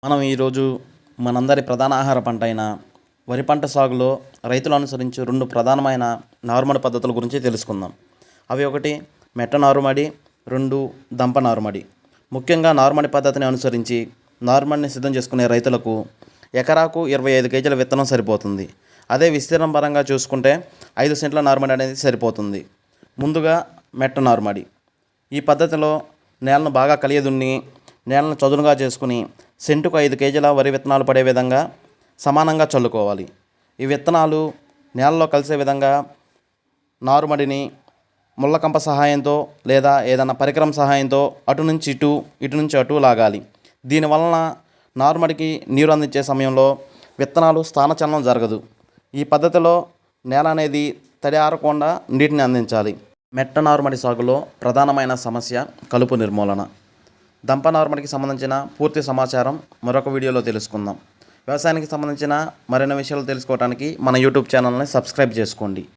మనం ఈరోజు మనందరి ప్రధాన ఆహార పంట అయిన వరి పంట సాగులో రైతులు అనుసరించే 2 ప్రధానమైన నారుమడి పద్ధతుల గురించి తెలుసుకుందాం. అవి ఒకటి మెట్ట నారుమడి, 2 దంప నారుమడి. ముఖ్యంగా నారుమడి పద్ధతిని అనుసరించి నారుమడిని సిద్ధం చేసుకునే రైతులకు ఎకరాకు 25 కేజీల విత్తనం సరిపోతుంది. అదే విస్తీర్ణం పరంగా చూసుకుంటే 5 సెంట్ల నారుమడి అనేది సరిపోతుంది. ముందుగా మెట్ట నారుమడి. ఈ పద్ధతిలో నేలను బాగా కలియదున్ని నేలను చదునుగా చేసుకుని సెంటుకు 5 కేజీల వరి విత్తనాలు పడే విధంగా సమానంగా చల్లుకోవాలి. ఈ విత్తనాలు నేలలో కలిసే విధంగా నారుమడిని ముళ్ళకంప సహాయంతో లేదా ఏదైనా పరికరం సహాయంతో అటు నుంచి ఇటు, ఇటు నుంచి అటు లాగాలి. దీనివలన నారుమడికి నీరు అందించే సమయంలో విత్తనాలు స్థానచలనం జరగదు. ఈ పద్ధతిలో నేల అనేది తడి ఆరకుండా నీటిని అందించాలి. మెట్ట నారుమడి సాగులో ప్రధానమైన సమస్య కలుపు నిర్మూలన. దంప నారుమడికి సంబంధించిన పూర్తి సమాచారం మరొక వీడియోలో తెలుసుకుందాం. వ్యవసాయానికి సంబంధించిన మరిన్ని విషయాలు తెలుసుకోవడానికి మన యూట్యూబ్ ఛానల్ని సబ్స్క్రైబ్ చేసుకోండి.